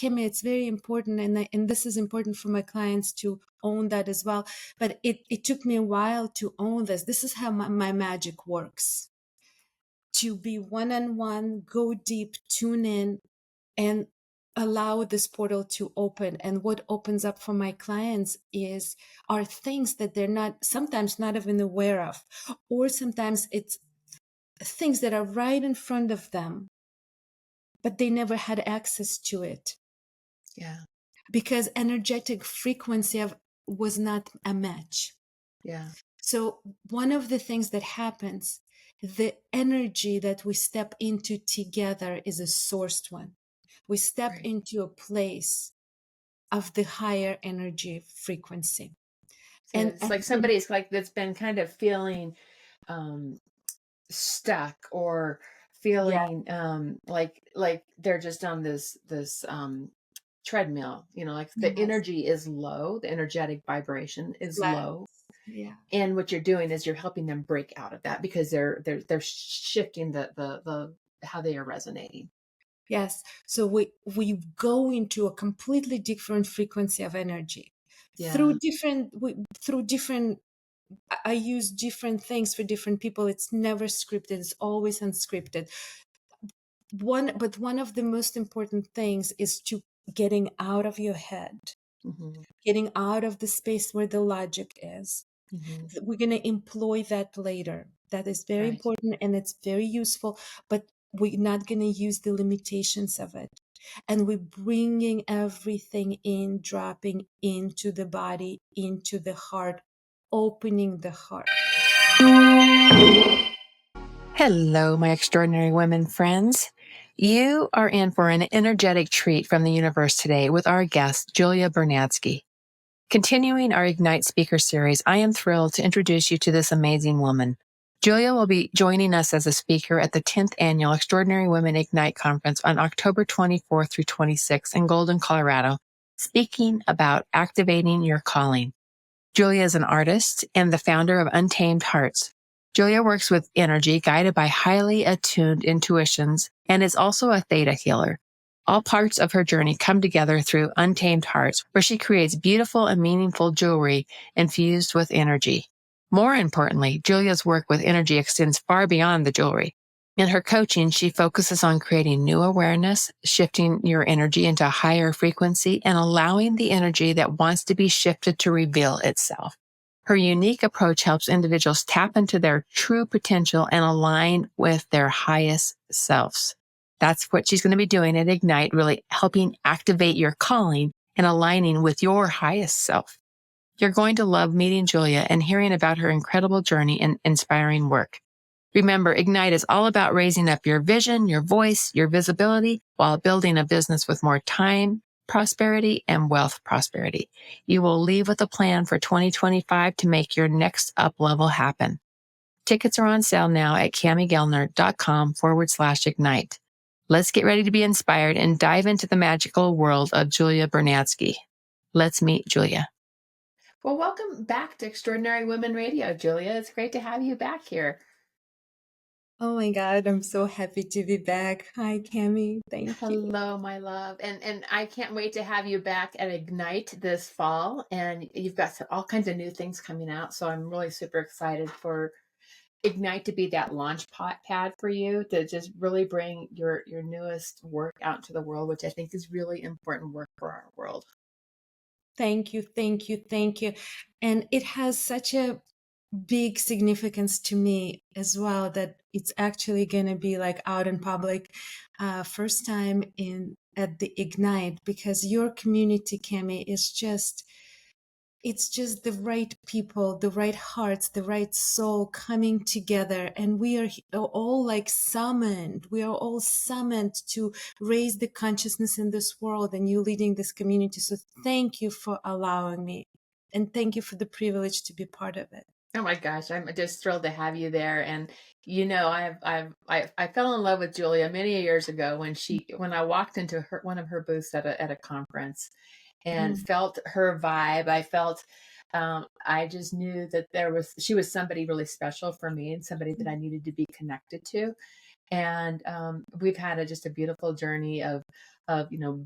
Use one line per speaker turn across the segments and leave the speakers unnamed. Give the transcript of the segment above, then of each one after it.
Kimmy, it's very important, and this is important for my clients to own that as well. But it took me a while to own this. This is how my magic works. To be one-on-one, go deep, tune in, and allow this portal to open. And what opens up for my clients are things that they're not sometimes not even aware of, or sometimes it's things that are right in front of them, but they never had access to it.
Yeah.
Because energetic frequency was not a match.
Yeah.
So one of the things that happens, the energy that we step into together is a sourced one. We step
Right.
into a place of the higher energy frequency.
So
And
it's like somebody's like that's been kind of feeling stuck or
yeah,
feeling like they're just on this treadmill, like the
yes,
energy is low, the energetic vibration is low.
yeah.
And what you're doing is you're helping them break out of that because they're shifting the how they are resonating.
Yes. So we go into a completely different frequency of energy
Yeah.
through different. I use different things for different people. It's never scripted. It's always unscripted. One of the most important things is to getting out of your head,
Mm-hmm.
getting out of the space where the logic is.
Mm-hmm.
We're going to employ that later. That is very
Right.
important and it's very useful, but we're not going to use the limitations of it. And we're bringing everything in, dropping into the body, into the heart, opening the heart.
Hello, my extraordinary women friends. You are in for an energetic treat from the universe today with our guest, Julia Bernadsky. Continuing our Ignite speaker series, I am thrilled to introduce you to this amazing woman. Julia will be joining us as a speaker at the 10th Annual Extraordinary Women Ignite Conference on October 24th through 26th in Golden, Colorado, speaking about activating your calling. Julia is an artist and the founder of Untamed Hearts. Julia works with energy guided by highly attuned intuitions and is also a theta healer. All parts of her journey come together through Untamed Hearts, where she creates beautiful and meaningful jewelry infused with energy. More importantly, Julia's work with energy extends far beyond the jewelry. In her coaching, she focuses on creating new awareness, shifting your energy into a higher frequency, and allowing the energy that wants to be shifted to reveal itself. Her unique approach helps individuals tap into their true potential and align with their highest selves. That's what she's going to be doing at Ignite, really helping activate your calling and aligning with your highest self. You're going to love meeting Julia and hearing about her incredible journey and inspiring work. Remember, Ignite is all about raising up your vision, your voice, your visibility, while building a business with more time, prosperity, and wealth prosperity. You will leave with a plan for 2025 to make your next up level happen. Tickets are on sale now at CamiGellner.com/Ignite. Let's get ready to be inspired and dive into the magical world of Julia Bernadsky. Let's meet Julia. Well, welcome back to Extraordinary Women Radio, Julia. It's great to have you back here.
Oh my God, I'm so happy to be back. Hi, Cami. Thank you.
Hello, my love. And I can't wait to have you back at Ignite this fall. And you've got all kinds of new things coming out. So I'm really super excited for Ignite to be that launch pad for you to just really bring your newest work out into the world, which I think is really important work for our world.
Thank you. Thank you. Thank you. And it has such a big significance to me as well that it's actually going to be like out in public first time at the Ignite, because your community, Cami, is just it's just the right people, the right hearts, the right soul coming together. And we are all like summoned. We are all summoned to raise the consciousness in this world, and you leading this community. So thank you for allowing me. And thank you for the privilege to be part of it.
Oh my gosh, I'm just thrilled to have you there. And I fell in love with Julia many years ago when I walked into one of her booths at a conference and felt her vibe. I just knew that she was somebody really special for me and somebody that I needed to be connected to. And we've had just a beautiful journey of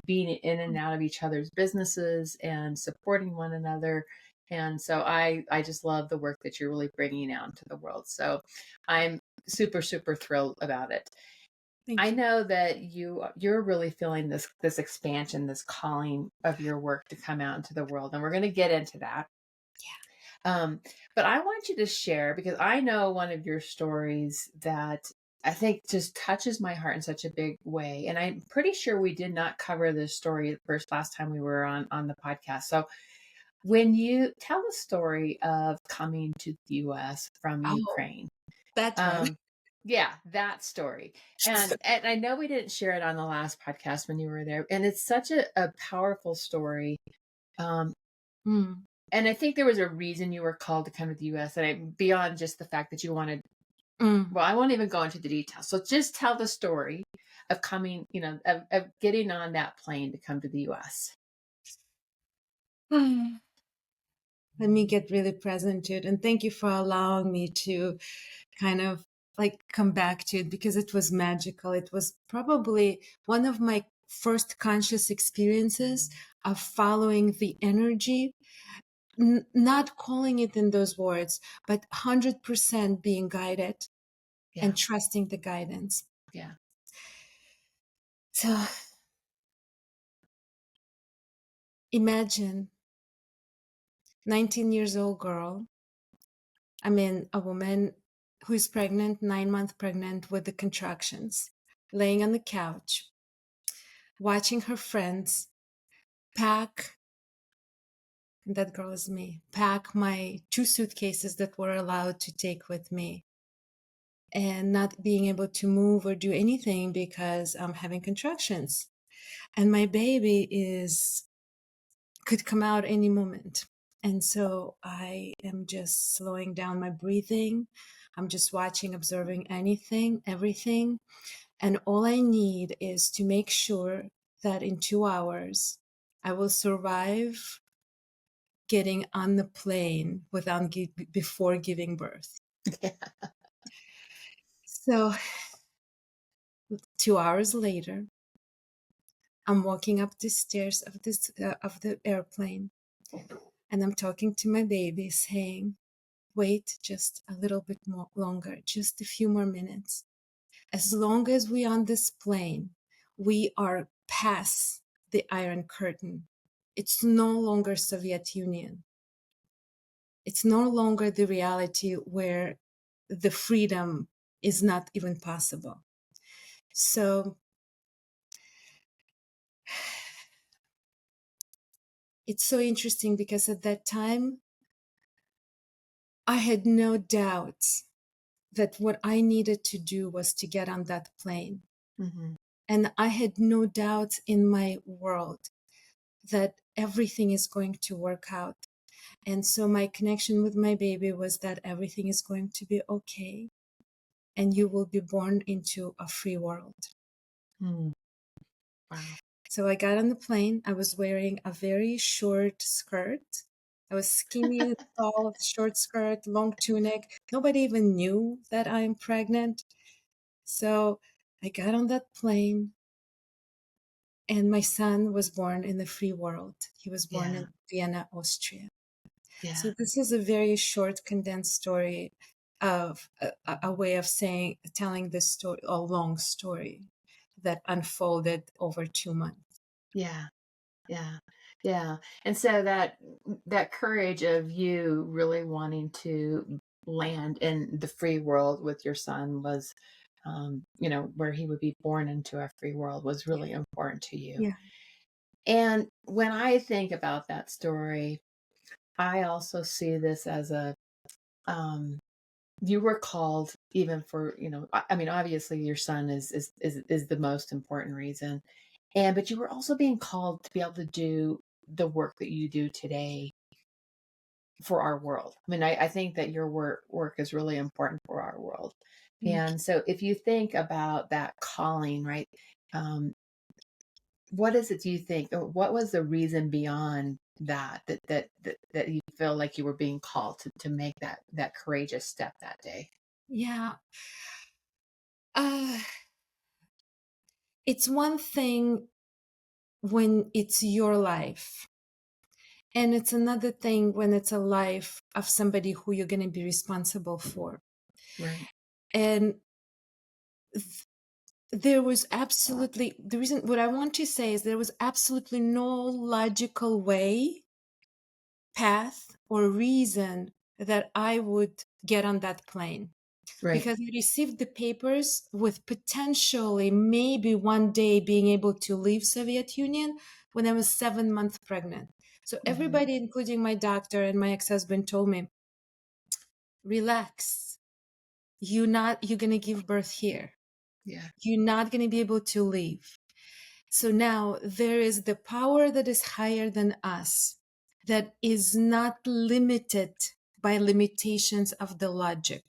being in and out of each other's businesses and supporting one another. And so I just love the work that you're really bringing out into the world. So I'm super, super thrilled about it. I
Thank you.
know that you're really feeling this expansion, this calling of your work to come out into the world, and we're going to get into that. Um, but I want you to share, because I know one of your stories that I think just touches my heart in such a big way, and I'm pretty sure we did not cover this story the first last time we were on the podcast. So when you tell the story of coming to the U.S. from
Oh,
Ukraine,
that one.
um, yeah, that story. And I know we didn't share it on the last podcast when you were there. And it's such a powerful story. Um,
Mm,
and I think there was a reason you were called to come to the US, and beyond just the fact that you wanted,
mm.
well, I won't even go into the details. So just tell the story of coming, of getting on that plane to come to the US.
Let me get really present to it. And thank you for allowing me to kind of like come back to it, because it was magical. It was probably one of my first conscious experiences of following the energy, not calling it in those words, but 100% being guided
Yeah.
and trusting the guidance.
Yeah.
So imagine 19 years old girl, I mean, a woman who is pregnant, 9 month pregnant with the contractions, laying on the couch, watching her friends pack, and that girl is me, pack my 2 suitcases that were allowed to take with me, and not being able to move or do anything because I'm having contractions. And my baby could come out any moment. And so I am just slowing down my breathing. I'm just watching, observing everything. And all I need is to make sure that in 2 hours, I will survive getting on the plane before giving birth.
Yeah.
So 2 hours later, I'm walking up the stairs of the airplane, and I'm talking to my baby, saying, "Wait just a little bit more longer, just a few more minutes. As long as we're on this plane, we are past the Iron Curtain. It's no longer Soviet Union. It's no longer the reality where the freedom is not even possible." So it's so interesting, because at that time, I had no doubts that what I needed to do was to get on that plane.
Hmm.
And I had no doubts in my world that everything is going to work out. And so my connection with my baby was that everything is going to be okay, and you will be born into a free world.
Mm. Wow.
So I got on the plane. I was wearing a very short skirt. I was skinny, tall, short skirt, long tunic. Nobody even knew that I'm pregnant. So I got on that plane, and my son was born in the free world. He was born
Yeah.
in Vienna, Austria.
Yeah.
So this is a very short, condensed story of a way of telling this story, a long story that unfolded over 2 months.
Yeah. Yeah. Yeah. And so that courage of you really wanting to land in the free world with your son was, where he would be born into a free world, was really important to you.
Yeah.
And when I think about that story, I also see this as um, you were called even for, I mean, obviously your son is the most important reason. But you were also being called to be able to do the work that you do today for our world. I mean, I think that your work is really important for our world.
Thank you.
And so if you think about that calling, right? Um, what is it, do you think, or what was the reason beyond that you feel like you were being called to make that courageous step that day?
Yeah. Uh, it's one thing when it's your life. And it's another thing when it's a life of somebody who you're going to be responsible for.
Right.
And there was absolutely, the reason, what I want to say is there was absolutely no logical way, path, or reason that I would get on that plane.
Right.
Because I received the papers with potentially maybe one day being able to leave Soviet Union when I was 7 months pregnant. So
Mm-hmm.
everybody, including my doctor and my ex-husband, told me, relax. You're gonna give birth here.
Yeah.
You're not gonna be able to leave. So now there is the power that is higher than us, that is not limited by limitations of the logic.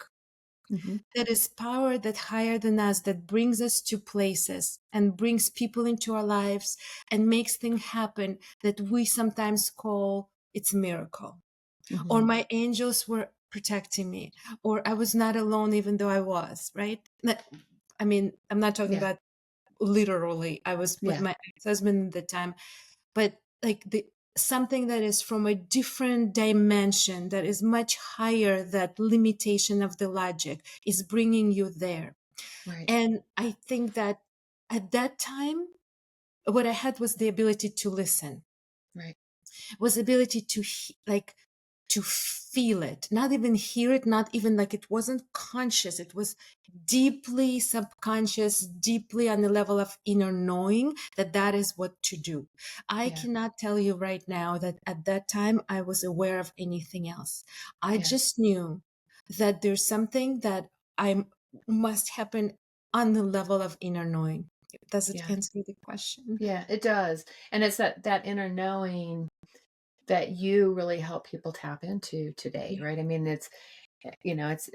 Mm-hmm.
That is power that higher than us, that brings us to places and brings people into our lives and makes things happen that we sometimes call it's miracle. Or
Mm-hmm.
my angels were protecting me, or I was not alone even though I was, right? I mean, I'm not talking
Yeah.
about literally. I was with
Yeah.
my ex-husband at the time, but like the something that is from a different dimension, that is much higher, that limitation of the logic is bringing you there.
Right.
And I think that at that time, what I had was the ability to listen,
Right.
was ability to like to feel it, not even hear it, not even like it wasn't conscious, it was deeply subconscious, deeply on the level of inner knowing that that is what to do. I
Yeah.
cannot tell you right now that at that time I was aware of anything else. I
Yeah.
just knew that there's something that I must happen on the level of inner knowing. Does it
Yeah.
answer the question?
Yeah. It does. And it's that inner knowing that you really help people tap into today,
Yeah.
right? I mean, it's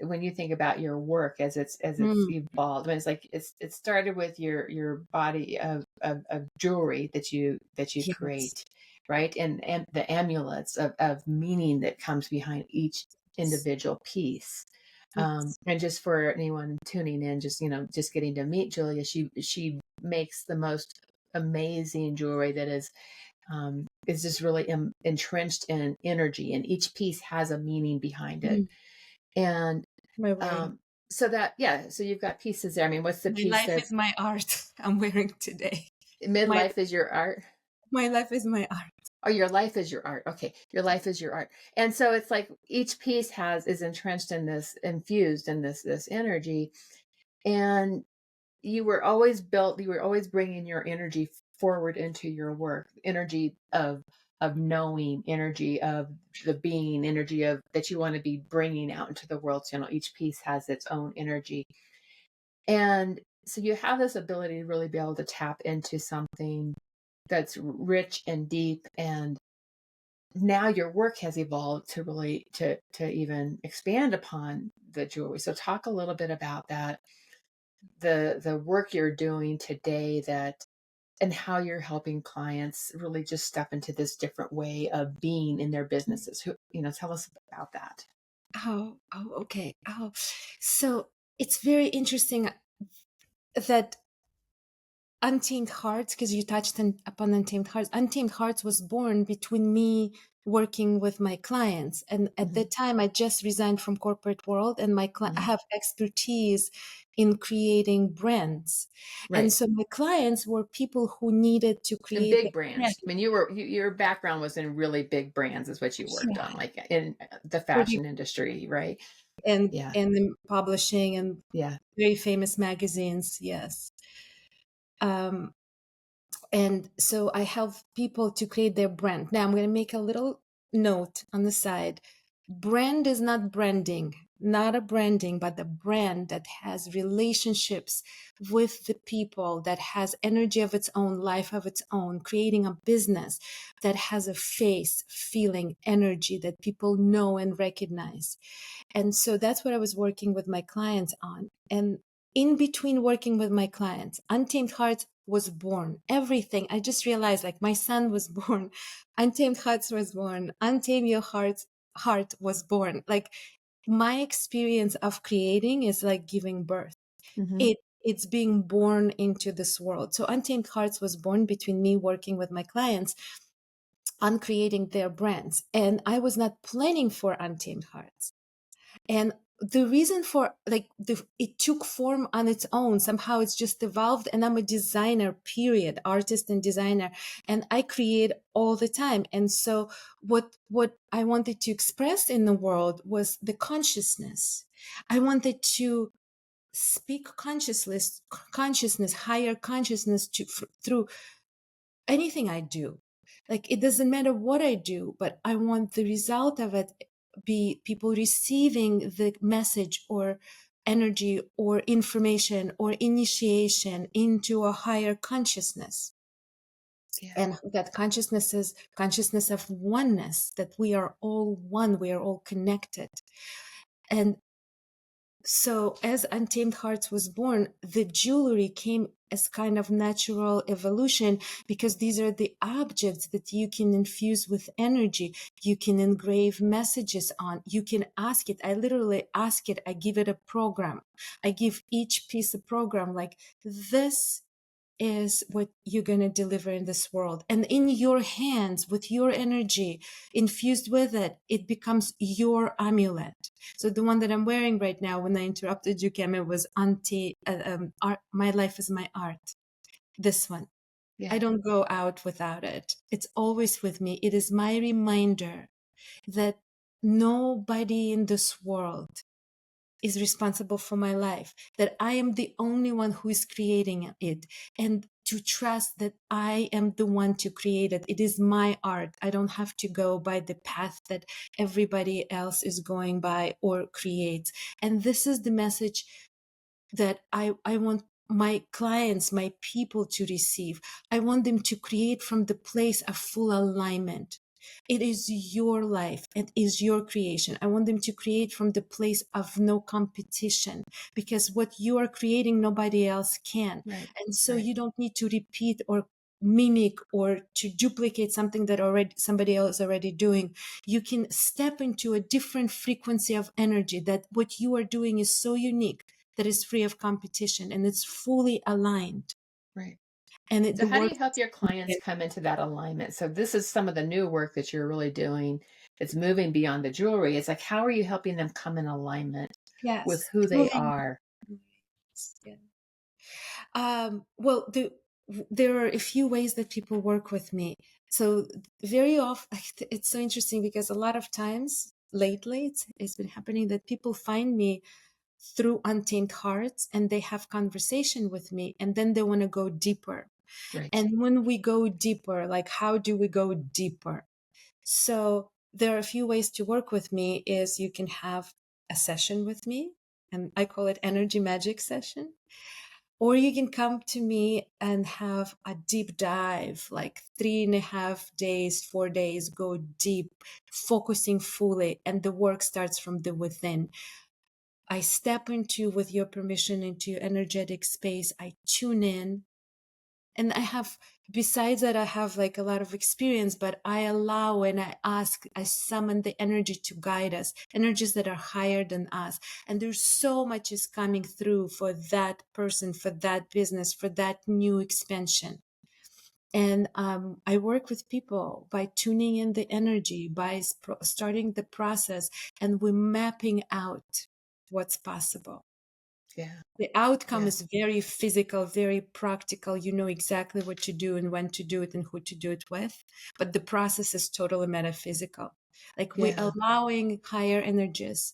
when you think about your work as it's
Mm,
evolved. I mean, it started with your body of jewelry that you
yes.
create, right? And the amulets of meaning that comes behind each individual piece.
Yes.
And just for anyone tuning in, just getting to meet Julia, she makes the most amazing jewelry that is just really entrenched in energy, and each piece has a meaning behind it.
Mm,
And
my word.
um, so that, yeah, so you've got pieces there. I mean, what's the
My
piece
life is
that's
my art I'm wearing today. My
midlife is your art?
my life is my art.
Oh, your life is your art. Okay, your life is your art. And so it's like each piece is entrenched in this, infused in this energy. And you were always bringing your energy forward into your work, energy of knowing, energy of the being, energy of that you want to be bringing out into the world. So, each piece has its own energy. And so you have this ability to really be able to tap into something that's rich and deep. And now your work has evolved to really to even expand upon the jewelry. So talk a little bit about that, the work you're doing today, that and how you're helping clients really just step into this different way of being in their businesses. Tell us about that.
Okay. So it's very interesting that Untamed Hearts, because you touched upon Untamed Hearts. Untamed Hearts was born between me working with my clients, and at
Hmm.
that time, I just resigned from corporate world, and I
Hmm.
have expertise in creating brands, and
Right.
so my clients were people who needed to
And
create
big
their brand.
brands. I mean, your background was in really big brands, is what you worked
Yeah,
on, like in the
pretty
fashion industry, right? Yeah.
and in publishing and
Yeah.
very famous magazines. Yes. Um, And so I help people to create their brand. Now I'm going to make a little note on the side. Brand is not branding, not a branding, but the brand that has relationships with the people, that has energy of its own, life of its own, creating a business that has a face, feeling, energy that people know and recognize. And so that's what I was working with my clients on. And in between working with my clients, Untamed Hearts was born. Everything. I just realized like my son was born. Untamed Hearts was born. Untame Your Heart was born. Like my experience of creating is like giving birth.
Hmm.
It it's being born into this world. So Untamed Hearts was born between me working with my clients on creating their brands. And I was not planning for Untamed Hearts. And the reason for it took form on its own. Somehow it's just evolved. And I'm a designer, period, artist and designer. And I create all the time. And so what I wanted to express in the world was the consciousness. I wanted to speak consciousness, higher consciousness through anything I do. Like, it doesn't matter what I do, but I want the result of it be people receiving the message or energy or information or initiation into a higher consciousness.
Yeah.
And that consciousness is consciousness of oneness, that we are all one, we are all connected. And so as Untamed Hearts was born, the jewelry came as kind of natural evolution, because these are the objects that you can infuse with energy. You can engrave messages on. You can ask it. I literally ask it. I give it a program. I give each piece a program, like, this is what you're going to deliver in this world. And in your hands, with your energy infused with it, it becomes your amulet. So the one that I'm wearing right now, when I interrupted you, Kim, it was art, My Life is My Art. This one.
Yeah.
I don't go out without it. It's always with me. It is my reminder that nobody in this world is responsible for my life, that I am the only one who is creating it, and to trust that I am the one to create it. It is my art. I don't have to go by the path that everybody else is going by or creates. And this is the message that I want my clients, my people to receive. I want them to create from the place of full alignment. It is your life. It is your creation. I want them to create from the place of no competition, because what you are creating, nobody else can.
Right.
And so
Right.
you don't need to repeat or mimic or to duplicate something that already somebody else is already doing. You can step into a different frequency of energy, that what you are doing is so unique, that is free of competition, and it's fully aligned.
Right.
And
So
the
how do
work,
you help your clients come into that alignment? So this is some of the new work that you're really doing. It's moving beyond the jewelry. It's like, how are you helping them come in alignment with
yes,
who they
moving.
are?
Yeah. Well, there are a few ways that people work with me. So very often, it's so interesting, because a lot of times lately, it's been happening that people find me through Untamed Hearts, and they have conversation with me, and then they want to go deeper.
Right.
And when we go deeper, like, how do we go deeper? So there are a few ways to work with me. Is you can have a session with me, and I call it energy magic session. Or you can come to me and have a deep dive, like 3.5 days, 4 days, go deep, focusing fully. And the work starts from the within. I step into, with your permission, into your energetic space. I tune in. And I have, besides that, I have like a lot of experience, but I allow and I ask, I summon the energy to guide us, energies that are higher than us. And there's so much is coming through for that person, for that business, for that new expansion. And I work with people by tuning in the energy, by starting the process, and we're mapping out what's possible.
Yeah.
The outcome
Yeah.
is very physical, very practical. You know exactly what to do and when to do it and who to do it with. But the process is totally metaphysical. Like, we're
Yeah.
allowing higher energies,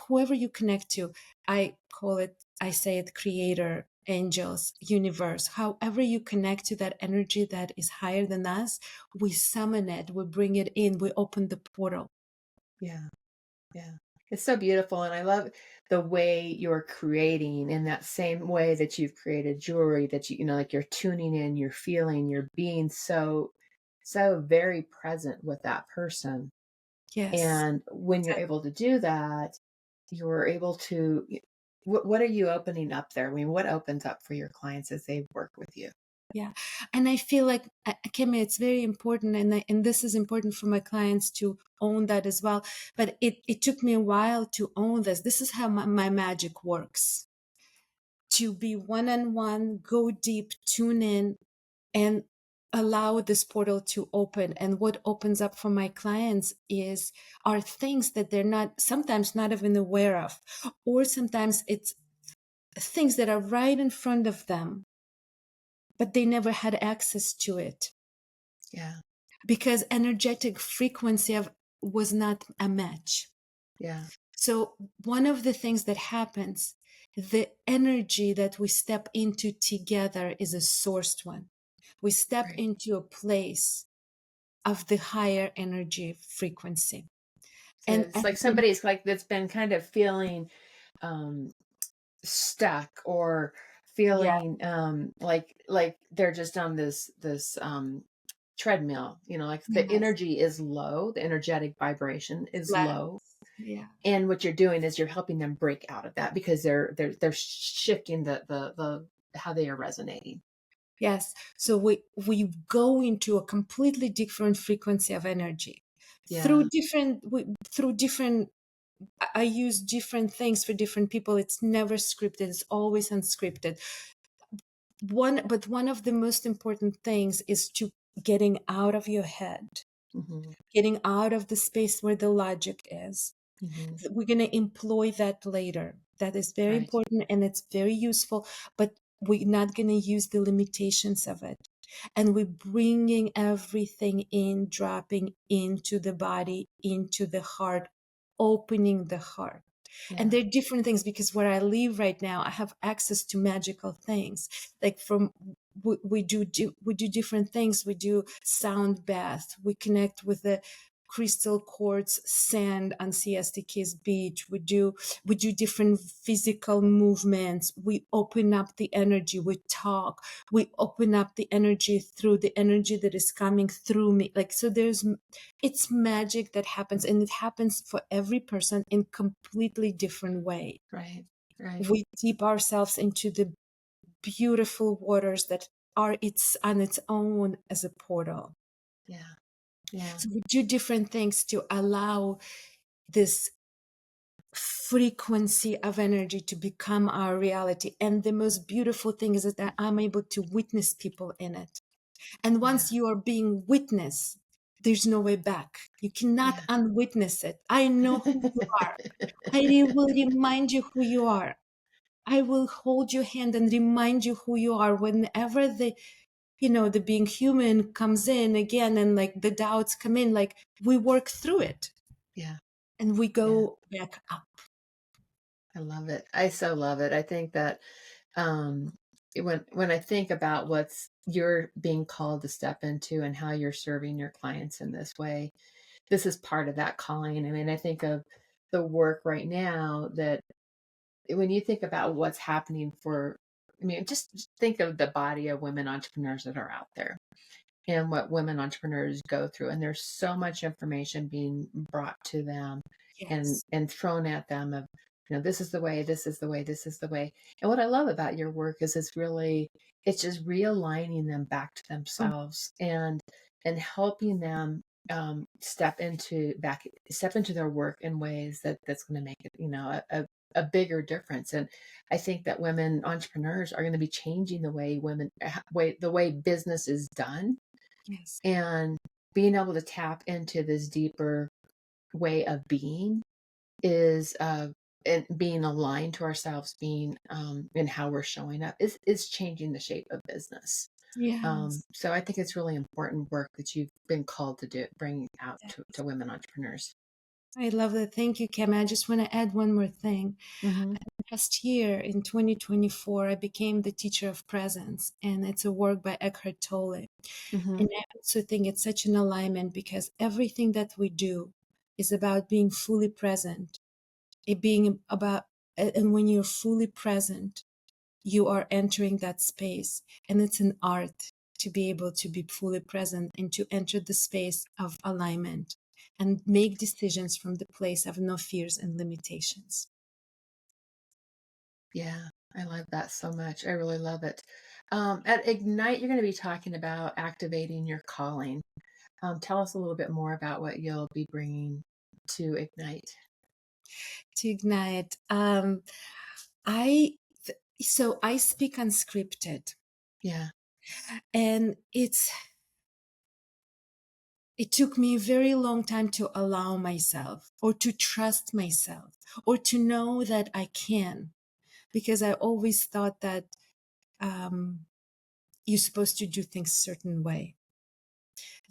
whoever you connect to. I say it, creator, angels, universe, however you connect to that energy that is higher than us, we summon it, we bring it in, we open the portal.
Yeah. Yeah. It's so beautiful. And I love the way you're creating in that same way that you've created jewelry, that like you're tuning in, you're feeling, you're being so very present with that person.
Yes.
And when you're able to do that, you're able to, what are you opening up there? I mean, what opens up for your clients as they work with you?
Yeah. And I feel like, Kimmy, it's very important. And this is important for my clients to own that as well. But it took me a while to own this. This is how my magic works. to be one-on-one, go deep, tune in, and allow this portal to open. And what opens up for my clients are things that they're not sometimes not even aware of, or sometimes it's things that are right in front of them, but they never had access to it
Yeah.
because energetic frequency was not a match.
Yeah.
So one of the things that happens, the energy that we step into together is a sourced one. We step
Right.
into a place of the higher energy frequency.
So
And,
it's
and
like somebody's like that's been kind of feeling um stuck or
yeah,
feeling like they're just on this treadmill, like the
yes,
energy is low, the energetic vibration is
less,
low.
yeah.
And what you're doing is you're helping them break out of that because they're shifting the how they are resonating.
Yes. So we go into a completely different frequency of energy
Yeah.
through different. I use different things for different people. It's never scripted. It's always unscripted. One of the most important things is to getting out of your head,
Hmm.
getting out of the space where the logic is.
Hmm.
We're going to employ that later. That is very
Right.
important and it's very useful, but we're not going to use the limitations of it. And we're bringing everything in, dropping into the body, into the heart, opening the heart. And
Yeah.
there are different things because where I live right now, I have access to magical things. Like we do different things. We do sound bath. We connect with the crystal quartz sand on Siesta Keys Beach. We do different physical movements. We open up the energy. We talk. We open up the energy through the energy that is coming through me. Like so, it's magic that happens, and it happens for every person in completely different way.
Right. Right.
We dip ourselves into the beautiful waters that are its on its own as a portal.
Yeah. Yeah.
So we do different things to allow this frequency of energy to become our reality. And the most beautiful thing is that I'm able to witness people in it. And
Yeah.
once you are being witnessed, there's no way back. You cannot
Yeah.
unwitness it. I know who you are. I will remind you who you are. I will hold your hand and remind you who you are whenever the being human comes in again and like the doubts come in, like we work through it
Yeah.
and we
Yeah.
go back up.
I love it. I so love it. I think that um when I think about what's you're being called to step into and how you're serving your clients in this way, this is part of that calling. I mean, I think of the work right now that when you think about what's happening I mean, just think of the body of women entrepreneurs that are out there and what women entrepreneurs go through. And there's so much information being brought to them
Yes.
and thrown at them of, this is the way, this is the way, this is the way. And what I love about your work is it's just realigning them back to
Oh,
themselves and helping them step into their work in ways that's going to make it, a bigger difference. And I think that women entrepreneurs are going to be changing the way business is done
yes.
and being able to tap into this deeper way of being is and being aligned to ourselves, being in how we're showing up is changing the shape of business.
Yes.
So I think it's really important work that you've been called to do, bring out to women entrepreneurs.
I love that. Thank you, Kim. I just want to add one more thing.
Mm-hmm.
Last year in 2024, I became the teacher of presence, and it's a work by Eckhart Tolle.
Mm-hmm.
And I also think it's such an alignment because everything that we do is about being fully present. And when you're fully present, you are entering that space. And it's an art to be able to be fully present and to enter the space of alignment and make decisions from the place of no fears and limitations.
Yeah, I love that so much. I really love it. At Ignite, you're going to be talking about activating your calling. Tell us a little bit more about what you'll be bringing to Ignite.
To ignite, I So I speak unscripted,
Yeah.
and it took me a very long time to allow myself, or to trust myself, or to know that I can, because I always thought that you're supposed to do things a certain way,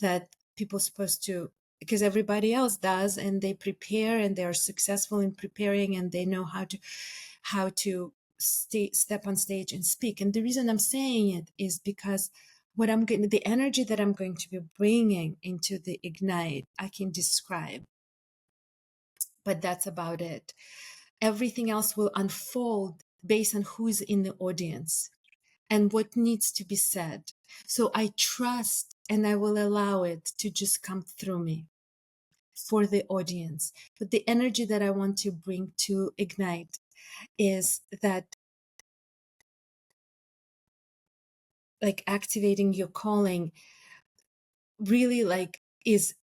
that people supposed to, because everybody else does, and they prepare and they are successful in preparing, and they know how to step on stage and speak. And the reason I'm saying it is because the energy that I'm going to be bringing into the Ignite, I can describe, but that's about it. Everything else will unfold based on who's in the audience and what needs to be said. So I trust, and I will allow it to just come through me for the audience. But the energy that I want to bring to Ignite is that, like, activating your calling really, like, is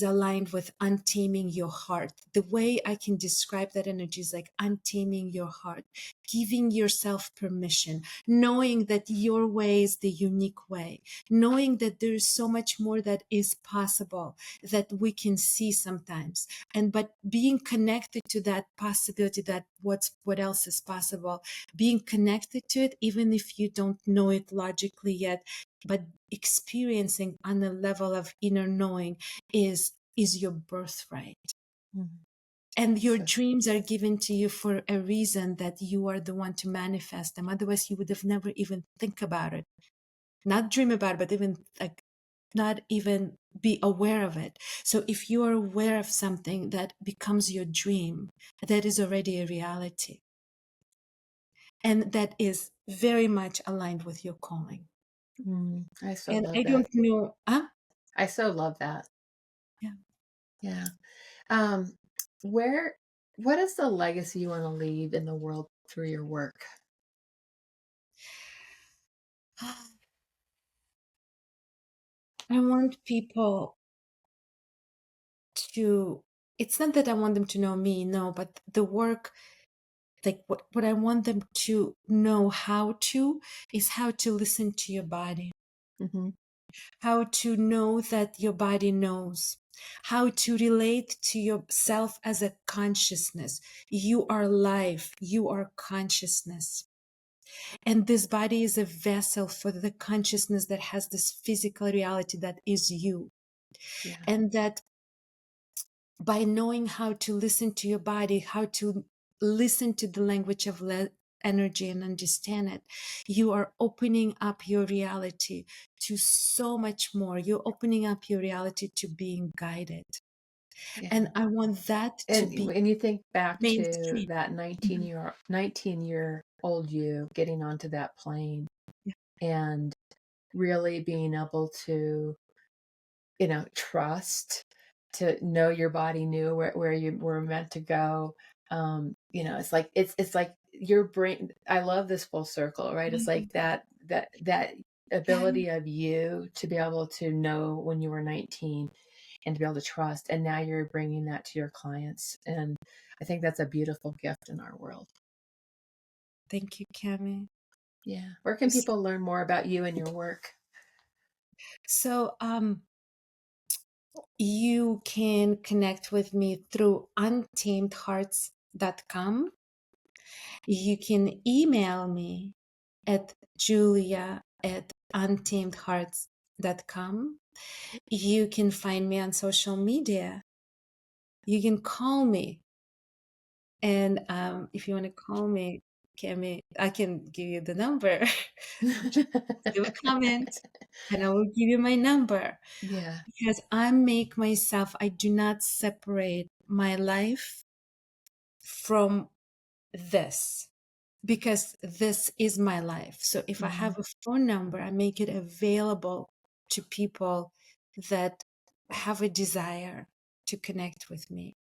aligned with untaming your heart. The way I can describe that energy is like untaming your heart, giving yourself permission, knowing that your way is the unique way, knowing that there is so much more that is possible that we can see sometimes, and but being connected to that possibility, that what else is possible, being connected to it even if you don't know it logically yet, but experiencing on a level of inner knowing is your birthright.
Mhm.
And your
So,
dreams are given to you for a reason, that you are the one to manifest them. Otherwise you would have never even think about it, not dream about it, but even like not even be aware of it. So if you are aware of something that becomes your dream, that is already a reality, and that is very much aligned with your calling.
I so
And
love
I
that.
don't know,
I so love that.
yeah.
Yeah. Um, where, what is the legacy you want to leave in the world through your work?
I want people to, it's not that I want them to know me, no, but the work, like what I want them to know how to, is how to listen to your body,
Hmm.
how to know that your body knows, how to relate to yourself as a consciousness. You are life, you are consciousness. And this body is a vessel for the consciousness that has this physical reality that is you.
Yeah.
And that by knowing how to listen to your body, how to listen to the language of energy and understand it, you are opening up your reality to so much more. You're opening up your reality to being guided.
Yeah.
And I want that to
And
be
when you think back to
mainstream.
that
Mhm.
19-year old you getting onto that plane
Yeah.
and really being able to, trust, to know your body knew where you were meant to go. It's like your brain. I love this full circle, right? It's like that
Yeah.
ability of you to be able to know when you were 19 and to be able to trust. And now you're bringing that to your clients. And I think that's a beautiful gift in our world.
Thank you, Cami.
Yeah. Where can people learn more about you and your work?
So, you can connect with me through untamedhearts.com. You can email me at julia@untamedhearts.com. You can find me on social media. You can call me. And if you want to call me, Cami, I can give you the number. Just leave a comment and I will give you my number.
Yeah.
Because I do not separate my life from this, because this is my life. So if I
Mhm.
have a phone number, I make it available to people that have a desire to connect with me.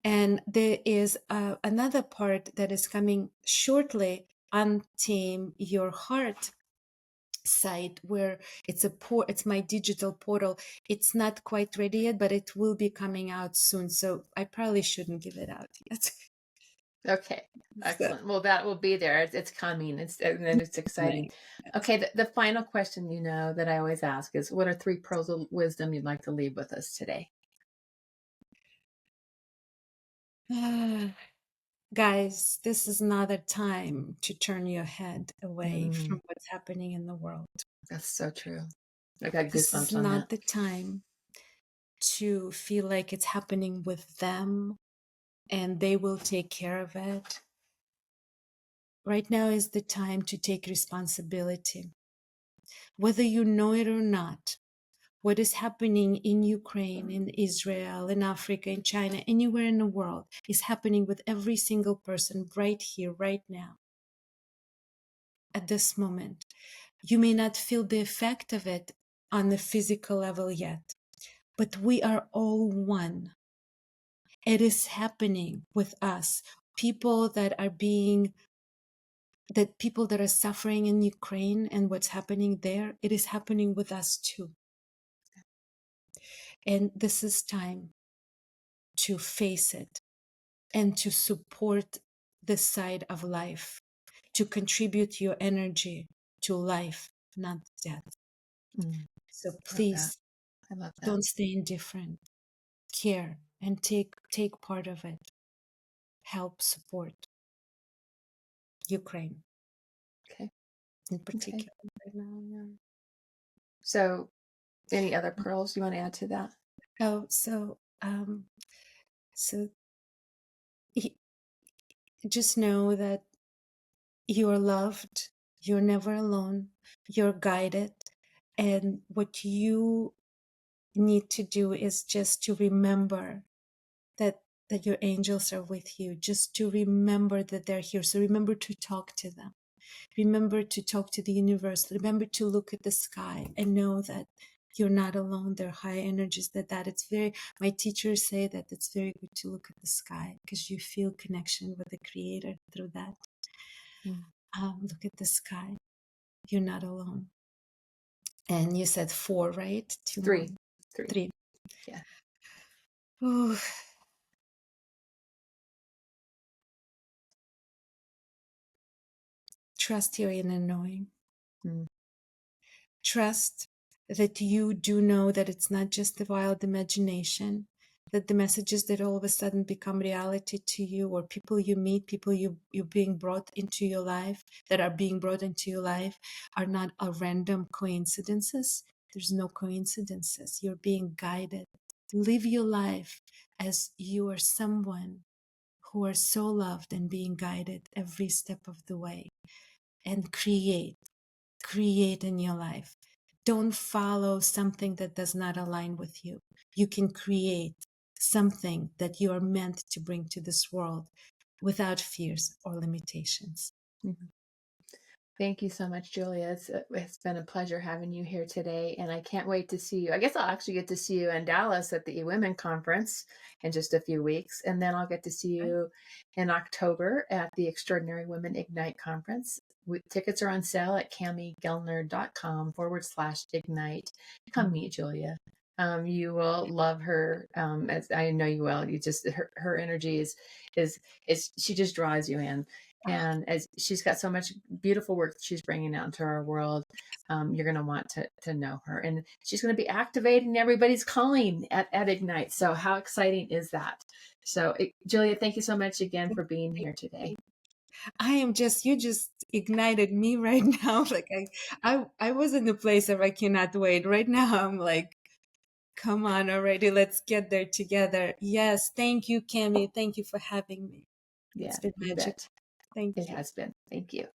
And there is another part that is coming shortly, Untame Your Heart site, where it's my digital portal. It's not quite ready yet, but it will be coming out soon. So I probably shouldn't give it out yet.
Okay,
So,
excellent. Well, that will be there. It's coming. It's exciting.
right.
Okay, the final question, that I always ask is, what are three pearls of wisdom you'd like to leave with us today?
Guys, this is not a time to turn your head away
Mm,
from what's happening in the world.
that's so true. I got
This is
goosebumps on that.
not the time to feel like it's happening with them and they will take care of it. Right now is the time to take responsibility. Whether you know it or not, what is happening in Ukraine, in Israel, in Africa, in China, anywhere in the world is happening with every single person right here, right now, at this moment. You may not feel the effect of it on the physical level yet, but we are all one. It is happening with us. People that are being, that people that are suffering in Ukraine and what's happening there, it is happening with us too. And this is time to face it and to support this side of life, to contribute your energy to life, not death.
Mm,
So
love that.
please
I love that.
don't stay indifferent. Care and take part of it. Help support Ukraine
Okay.
in
Okay.
particular right now. Yeah.
So, any other pearls you want to add to that?
Oh, so he, just know that you're loved, you're never alone, you're guided, and what you need to do is just to remember that your angels are with you, just to remember that they're here. So remember to talk to them. Remember to talk to the universe. Remember to look at the sky and know that you're not alone. There are high energies that it's very, my teachers say that it's very good to look at the sky because you feel connection with the creator through that.
Mm.
Look at the sky. You're not alone. And you said 4, right? 2 more.
Three. Three.
3.
Yeah.
Ooh. Trust your inner knowing.
Mm.
Trust that you do know that it's not just a wild imagination, that the messages that all of a sudden become reality to you, or people you meet, people you're being brought into your life, that are being brought into your life, are not a random coincidences. There's no coincidences. You're being guided. Live your life as you are someone who are so loved and being guided every step of the way, and create in your life. Don't follow something that does not align with you. You can create something that you are meant to bring to this world without fears or limitations.
Mhm. Thank you so much, Julia. It's been a pleasure having you here today, and I can't wait to see you. I guess I'll actually get to see you in Dallas at the Women Conference in just a few weeks, and then I'll get to see you in October at the Extraordinary Women Ignite Conference. Tickets are on sale at camigellner.com/ignite. Come meet Julia. You will love her, as I know you will. You just her energy is she just draws you in. And as she's got so much beautiful work that she's bringing out into our world, you're going to want to know her. And she's going to be activating everybody's calling at Ignite. So how exciting is that? So Julia, thank you so much again for being here today.
You just ignited me right now. Like I was in a place of I cannot wait. Right now I'm like, come on already, let's get there together. Yes, thank you, Cami. Thank you for having me. It's
Yeah,
been
you
magic.
bet.
Thank
It
you.
has been. Thank you.